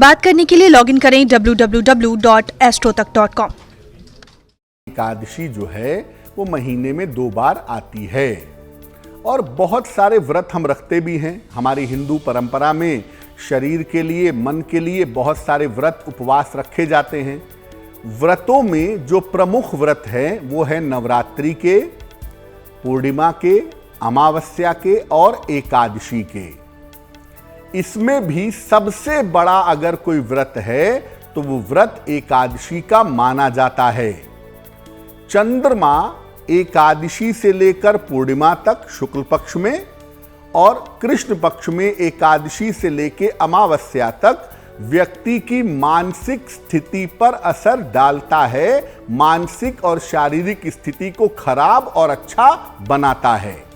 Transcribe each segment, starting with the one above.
बात करने के लिए लॉगिन करें www.astrotak.com। एकादशी जो है वो महीने में 2 बार आती है और बहुत सारे व्रत हम रखते भी हैं। हमारी हिंदू परंपरा में शरीर के लिए, मन के लिए बहुत सारे व्रत उपवास रखे जाते हैं। व्रतों में जो प्रमुख व्रत है वो है नवरात्रि के, पूर्णिमा के, अमावस्या के और एकादशी के। इसमें भी सबसे बड़ा अगर कोई व्रत है तो वो व्रत एकादशी का माना जाता है। चंद्रमा एकादशी से लेकर पूर्णिमा तक शुक्ल पक्ष में और कृष्ण पक्ष में एकादशी से लेकर अमावस्या तक व्यक्ति की मानसिक स्थिति पर असर डालता है, मानसिक और शारीरिक स्थिति को खराब और अच्छा बनाता है।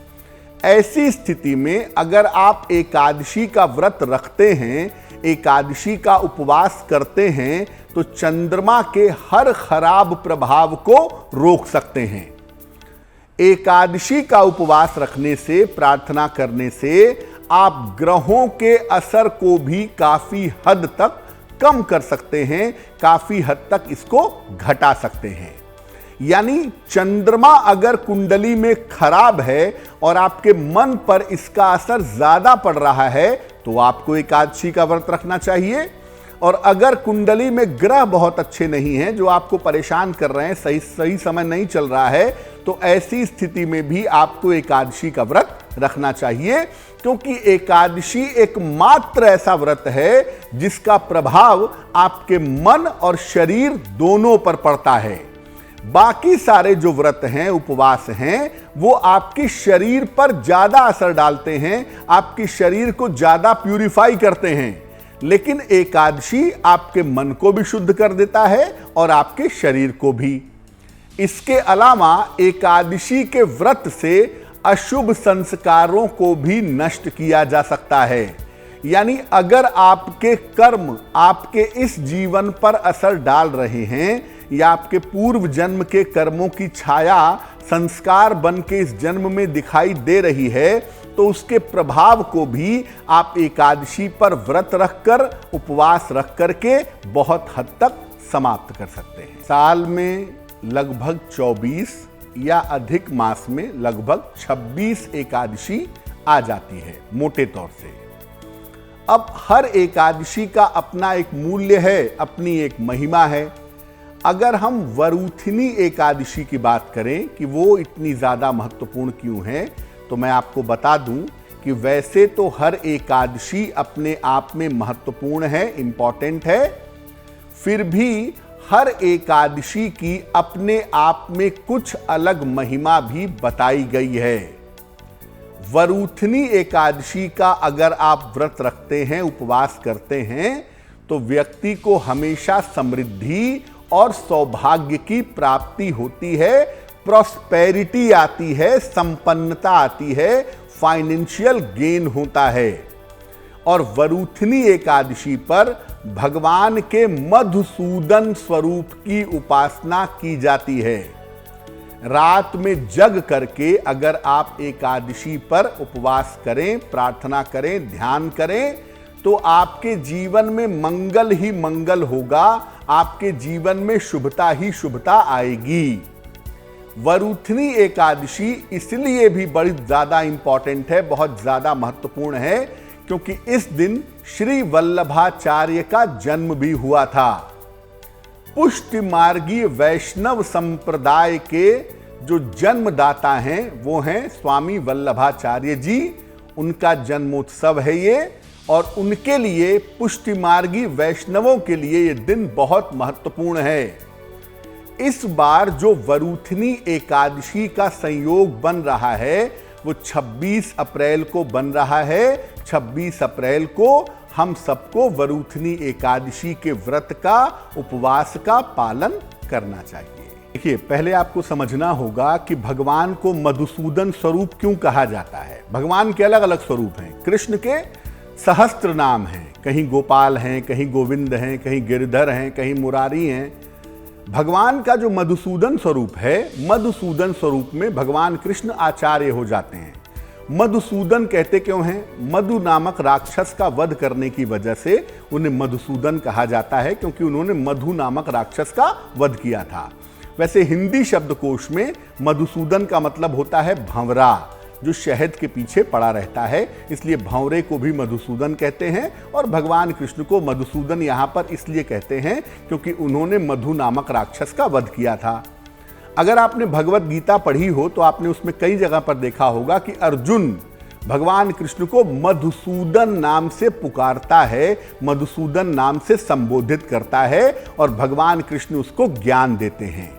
ऐसी स्थिति में अगर आप एकादशी का व्रत रखते हैं, एकादशी का उपवास करते हैं तो चंद्रमा के हर खराब प्रभाव को रोक सकते हैं। एकादशी का उपवास रखने से, प्रार्थना करने से आप ग्रहों के असर को भी काफी हद तक कम कर सकते हैं, काफी हद तक इसको घटा सकते हैं। यानी चंद्रमा अगर कुंडली में खराब है और आपके मन पर इसका असर ज्यादा पड़ रहा है तो आपको एकादशी का व्रत रखना चाहिए। और अगर कुंडली में ग्रह बहुत अच्छे नहीं हैं, जो आपको परेशान कर रहे हैं, सही समय नहीं चल रहा है, तो ऐसी स्थिति में भी आपको एकादशी का व्रत रखना चाहिए, क्योंकि एकादशी एकमात्र ऐसा व्रत है जिसका प्रभाव आपके मन और शरीर दोनों पर पड़ता है। बाकी सारे जो व्रत हैं, उपवास हैं, वो आपके शरीर पर ज्यादा असर डालते हैं, आपके शरीर को ज्यादा प्यूरिफाई करते हैं। लेकिन एकादशी आपके मन को भी शुद्ध कर देता है और आपके शरीर को भी। इसके अलावा एकादशी के व्रत से अशुभ संस्कारों को भी नष्ट किया जा सकता है। यानी अगर आपके कर्म आपके इस जीवन पर असर डाल रहे हैं या आपके पूर्व जन्म के कर्मों की छाया संस्कार बन के इस जन्म में दिखाई दे रही है, तो उसके प्रभाव को भी आप एकादशी पर व्रत रखकर, उपवास रख करके बहुत हद तक समाप्त कर सकते हैं। साल में लगभग 24 या अधिक मास में लगभग 26 एकादशी आ जाती है मोटे तौर से। अब हर एकादशी का अपना एक मूल्य है, अपनी एक महिमा है। अगर हम वरूथिनी एकादशी की बात करें कि वो इतनी ज़्यादा महत्वपूर्ण क्यों है, तो मैं आपको बता दूं कि वैसे तो हर एकादशी अपने आप में महत्वपूर्ण है, इंपॉर्टेंट है, फिर भी हर एकादशी की अपने आप में कुछ अलग महिमा भी बताई गई है। वरूथिनी एकादशी का अगर आप व्रत रखते हैं, उपवास करते हैं, तो व्यक्ति को हमेशा समृद्धि और सौभाग्य की प्राप्ति होती है, प्रॉस्पेरिटी आती है, संपन्नता आती है, फाइनेंशियल गेन होता है। और वरूथिनी एकादशी पर भगवान के मधुसूदन स्वरूप की उपासना की जाती है। रात में जग करके अगर आप एकादशी पर उपवास करें, प्रार्थना करें, ध्यान करें, तो आपके जीवन में मंगल ही मंगल होगा, आपके जीवन में शुभता ही शुभता आएगी। वरूथिनी एकादशी इसलिए भी बड़ी ज्यादा इंपॉर्टेंट है, बहुत ज्यादा महत्वपूर्ण है, क्योंकि इस दिन श्री वल्लभाचार्य का जन्म भी हुआ था। पुष्टि मार्गीय वैष्णव संप्रदाय के जो जन्मदाता हैं वो हैं स्वामी वल्लभाचार्य जी। उनका जन्मोत्सव है ये, और उनके लिए, पुष्टि मार्गी वैष्णवों के लिए ये दिन बहुत महत्वपूर्ण है। इस बार जो वरूथिनी एकादशी का संयोग बन रहा है वो 26 अप्रैल को बन रहा है। 26 अप्रैल को हम सबको वरूथिनी एकादशी के व्रत का, उपवास का पालन करना चाहिए। देखिए, पहले आपको समझना होगा कि भगवान को मधुसूदन स्वरूप क्यों कहा जाता है। भगवान के अलग अलग स्वरूप हैं। कृष्ण के सहस्त्र नाम हैं, कहीं गोपाल हैं, कहीं गोविंद हैं, कहीं गिरधर हैं, कहीं मुरारी हैं। भगवान का जो मधुसूदन स्वरूप है, मधुसूदन स्वरूप में भगवान कृष्ण आचार्य हो जाते हैं। मधुसूदन कहते क्यों हैं? मधु नामक राक्षस का वध करने की वजह से उन्हें मधुसूदन कहा जाता है, क्योंकि उन्होंने मधु नामक राक्षस का वध किया था। वैसे हिंदी शब्दकोश में मधुसूदन का मतलब होता है भंवरा, जो शहद के पीछे पड़ा रहता है, इसलिए भंवरे को भी मधुसूदन कहते हैं। और भगवान कृष्ण को मधुसूदन यहां पर इसलिए कहते हैं क्योंकि उन्होंने मधु नामक राक्षस का वध किया था। अगर आपने भगवत गीता पढ़ी हो तो आपने उसमें कई जगह पर देखा होगा कि अर्जुन भगवान कृष्ण को मधुसूदन नाम से पुकारता है, मधुसूदन नाम से संबोधित करता है और भगवान कृष्ण उसको ज्ञान देते हैं।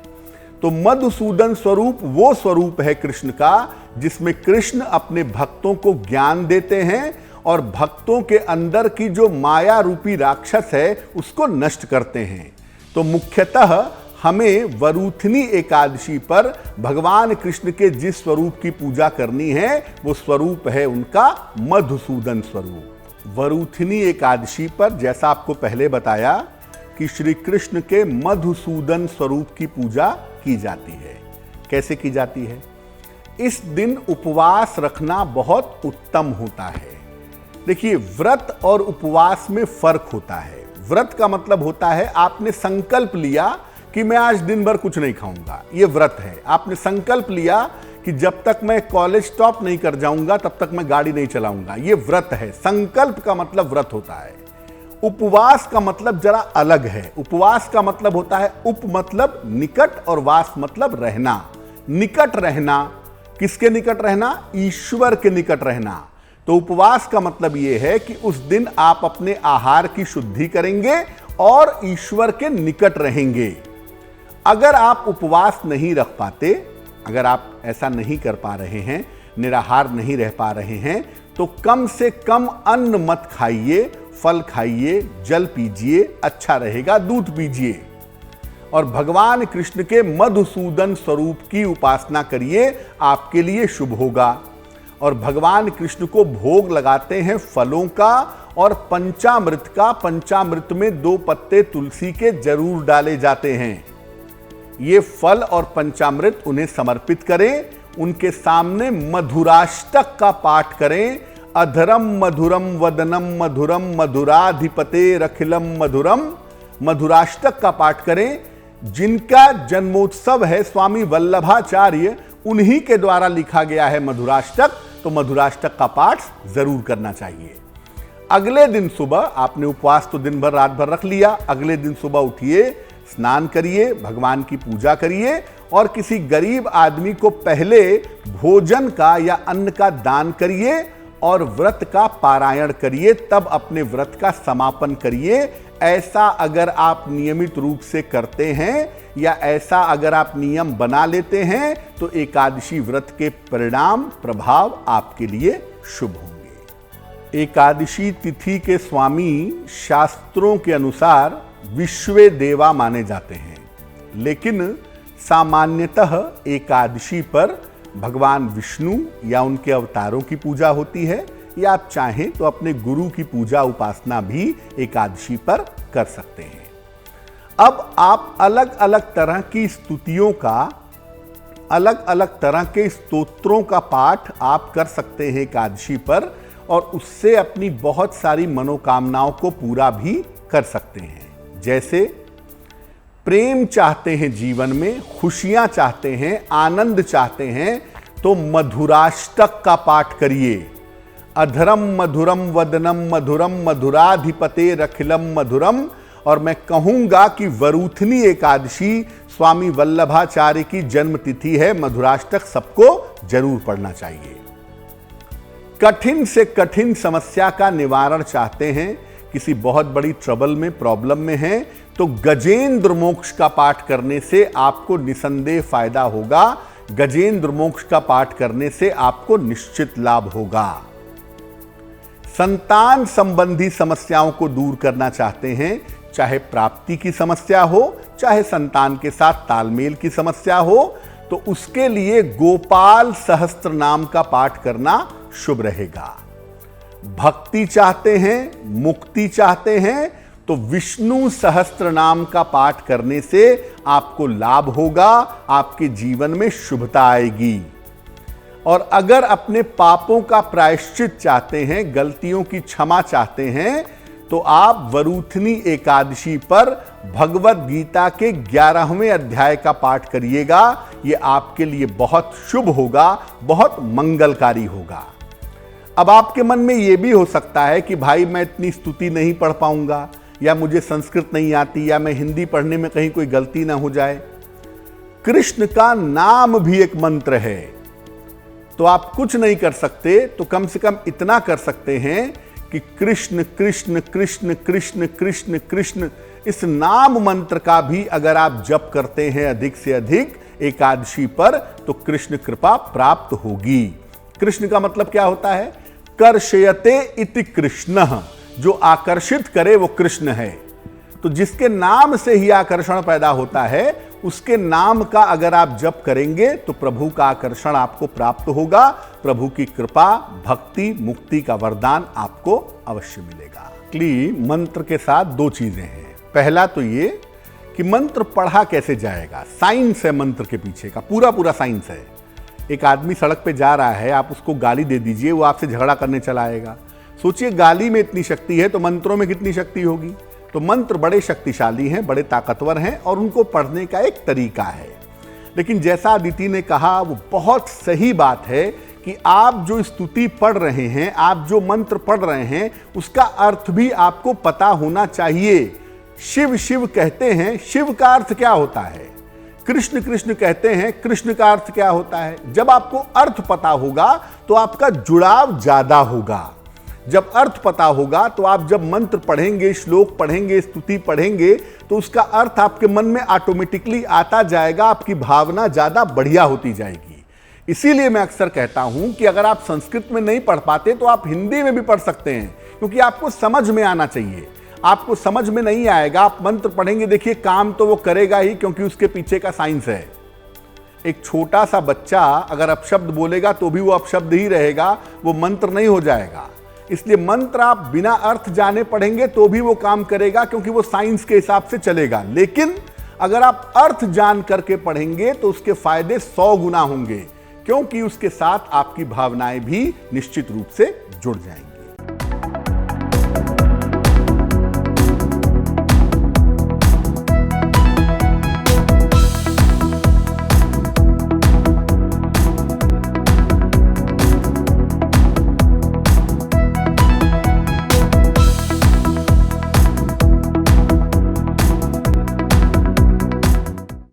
तो मधुसूदन स्वरूप वो स्वरूप है कृष्ण का जिसमें कृष्ण अपने भक्तों को ज्ञान देते हैं और भक्तों के अंदर की जो माया रूपी राक्षस है उसको नष्ट करते हैं। तो मुख्यतः हमें वरूथनी एकादशी पर भगवान कृष्ण के जिस स्वरूप की पूजा करनी है वो स्वरूप है उनका मधुसूदन स्वरूप। वरूथनी एकादशी पर जैसा आपको पहले बताया कि श्री कृष्ण के मधुसूदन स्वरूप की पूजा की जाती है। कैसे की जाती है? इस दिन उपवास रखना बहुत उत्तम होता है। देखिए, व्रत और उपवास में फर्क होता है। व्रत का मतलब होता है आपने संकल्प लिया कि मैं आज दिन भर कुछ नहीं खाऊंगा, ये व्रत है। आपने संकल्प लिया कि जब तक मैं कॉलेज स्टॉप नहीं कर जाऊंगा तब तक मैं गाड़ी नहीं चलाऊंगा, ये व्रत है। संकल्प का मतलब व्रत होता है। उपवास का मतलब जरा अलग है। उपवास का मतलब होता है उप मतलब निकट और वास मतलब रहना। निकट रहना, किसके निकट रहना? ईश्वर के निकट रहना। तो उपवास का मतलब यह है कि उस दिन आप अपने आहार की शुद्धि करेंगे और ईश्वर के निकट रहेंगे। अगर आप उपवास नहीं रख पाते, अगर आप ऐसा नहीं कर पा रहे हैं, निराहार नहीं रह पा रहे हैं, तो कम से कम अन्न मत खाइए, फल खाइए, जल पीजिए, अच्छा रहेगा, दूध पीजिए और भगवान कृष्ण के मधुसूदन स्वरूप की उपासना करिए, आपके लिए शुभ होगा। और भगवान कृष्ण को भोग लगाते हैं फलों का और पंचामृत का। पंचामृत में 2 पत्ते तुलसी के जरूर डाले जाते हैं। ये फल और पंचामृत उन्हें समर्पित करें। उनके सामने मधुराष्टक का पाठ करें। अधरम मधुरम वदनम मधुरम मधुराधिपते रखिलम मधुरम। मधुराष्टक का पाठ करें। जिनका जन्मोत्सव है स्वामी वल्लभाचार्य, उन्हीं के द्वारा लिखा गया है मधुराष्टक, तो मधुराष्टक का पाठ जरूर करना चाहिए। अगले दिन सुबह, आपने उपवास तो दिन भर रात भर रख लिया, अगले दिन सुबह उठिए, स्नान करिए, भगवान की पूजा करिए और किसी गरीब आदमी को पहले भोजन का या अन्न का दान करिए और व्रत का पारायण करिए, तब अपने व्रत का समापन करिए। ऐसा अगर आप नियमित रूप से करते हैं या ऐसा अगर आप नियम बना लेते हैं तो एकादशी व्रत के परिणाम प्रभाव आपके लिए शुभ होंगे। एकादशी तिथि के स्वामी शास्त्रों के अनुसार विश्वे देवा माने जाते हैं, लेकिन सामान्यतः एकादशी पर भगवान विष्णु या उनके अवतारों की पूजा होती है, या आप चाहें तो अपने गुरु की पूजा उपासना भी एकादशी पर कर सकते हैं। अब आप अलग अलग तरह की स्तुतियों का, अलग अलग तरह के स्तोत्रों का पाठ आप कर सकते हैं एकादशी पर और उससे अपनी बहुत सारी मनोकामनाओं को पूरा भी कर सकते हैं। जैसे प्रेम चाहते हैं, जीवन में खुशियां चाहते हैं, आनंद चाहते हैं, तो मधुराष्टक का पाठ करिए। अधरम मधुरम वदनम मधुरम मधुराधिपते रखिलम मधुरम। और मैं कहूंगा कि वरूथनी एकादशी स्वामी वल्लभाचार्य की जन्म तिथि है, मधुराष्टक सबको जरूर पढ़ना चाहिए। कठिन से कठिन समस्या का निवारण चाहते हैं, किसी बहुत बड़ी ट्रबल में, प्रॉब्लम में हैं, तो गजेंद्र मोक्ष का पाठ करने से आपको निसंदेह फायदा होगा। गजेंद्र मोक्ष का पाठ करने से आपको निश्चित लाभ होगा। संतान संबंधी समस्याओं को दूर करना चाहते हैं, चाहे प्राप्ति की समस्या हो, चाहे संतान के साथ तालमेल की समस्या हो, तो उसके लिए गोपाल सहस्त्र नाम का पाठ करना शुभ रहेगा। भक्ति चाहते हैं, मुक्ति चाहते हैं, तो विष्णु सहस्त्र नाम का पाठ करने से आपको लाभ होगा, आपके जीवन में शुभता आएगी। और अगर अपने पापों का प्रायश्चित चाहते हैं, गलतियों की क्षमा चाहते हैं, तो आप वरूथनी एकादशी पर भगवत गीता के 11वें अध्याय का पाठ करिएगा। यह आपके लिए बहुत शुभ होगा, बहुत मंगलकारी होगा। अब आपके मन में यह भी हो सकता है कि भाई मैं इतनी स्तुति नहीं पढ़ पाऊंगा, या मुझे संस्कृत नहीं आती, या मैं हिंदी पढ़ने में कहीं कोई गलती ना हो जाए। कृष्ण का नाम भी एक मंत्र है, तो आप कुछ नहीं कर सकते तो कम से कम इतना कर सकते हैं कि कृष्ण कृष्ण कृष्ण कृष्ण कृष्ण कृष्ण, इस नाम मंत्र का भी अगर आप जप करते हैं अधिक से अधिक एकादशी पर, तो कृष्ण कृपा प्राप्त होगी। कृष्ण का मतलब क्या होता है? कर्षयते इति कृष्णः, जो आकर्षित करे वो कृष्ण है। तो जिसके नाम से ही आकर्षण पैदा होता है, उसके नाम का अगर आप जप करेंगे तो प्रभु का आकर्षण आपको प्राप्त होगा। प्रभु की कृपा, भक्ति, मुक्ति का वरदान आपको अवश्य मिलेगा। मंत्र के साथ दो चीजें हैं। पहला तो ये कि मंत्र पढ़ा कैसे जाएगा, साइंस है मंत्र के पीछे का, पूरा साइंस है। एक आदमी सड़क पे जा रहा है, आप उसको गाली दे दीजिए, वो आपसे झगड़ा करने चला आएगा। सोचिए गाली में इतनी शक्ति है तो मंत्रों में कितनी शक्ति होगी। तो मंत्र बड़े शक्तिशाली हैं, बड़े ताकतवर हैं, और उनको पढ़ने का एक तरीका है। लेकिन जैसा अदिति ने कहा, वो बहुत सही बात है कि आप जो स्तुति पढ़ रहे हैं, आप जो मंत्र पढ़ रहे हैं, उसका अर्थ भी आपको पता होना चाहिए। शिव शिव कहते हैं, शिव का अर्थ क्या होता है? कृष्ण कृष्ण कहते हैं, कृष्ण का अर्थ क्या होता है? जब आपको अर्थ पता होगा तो आपका जुड़ाव ज्यादा होगा। जब अर्थ पता होगा तो आप जब मंत्र पढ़ेंगे, श्लोक पढ़ेंगे, स्तुति पढ़ेंगे, तो उसका अर्थ आपके मन में ऑटोमेटिकली आता जाएगा, आपकी भावना ज्यादा बढ़िया होती जाएगी। इसीलिए मैं अक्सर कहता हूं कि अगर आप संस्कृत में नहीं पढ़ पाते तो आप हिंदी में भी पढ़ सकते हैं, क्योंकि आपको समझ में आना चाहिए। आपको समझ में नहीं आएगा, आप मंत्र पढ़ेंगे, देखिए काम तो वो करेगा ही, क्योंकि उसके पीछे का साइंस है। एक छोटा सा बच्चा अगर अपशब्द बोलेगा तो भी वो अपशब्द ही रहेगा, वो मंत्र नहीं हो जाएगा। इसलिए मंत्र आप बिना अर्थ जाने पढ़ेंगे तो भी वो काम करेगा, क्योंकि वो साइंस के हिसाब से चलेगा। लेकिन अगर आप अर्थ जान करके पढ़ेंगे तो उसके फायदे 100 गुना होंगे, क्योंकि उसके साथ आपकी भावनाएं भी निश्चित रूप से जुड़ जाएंगी।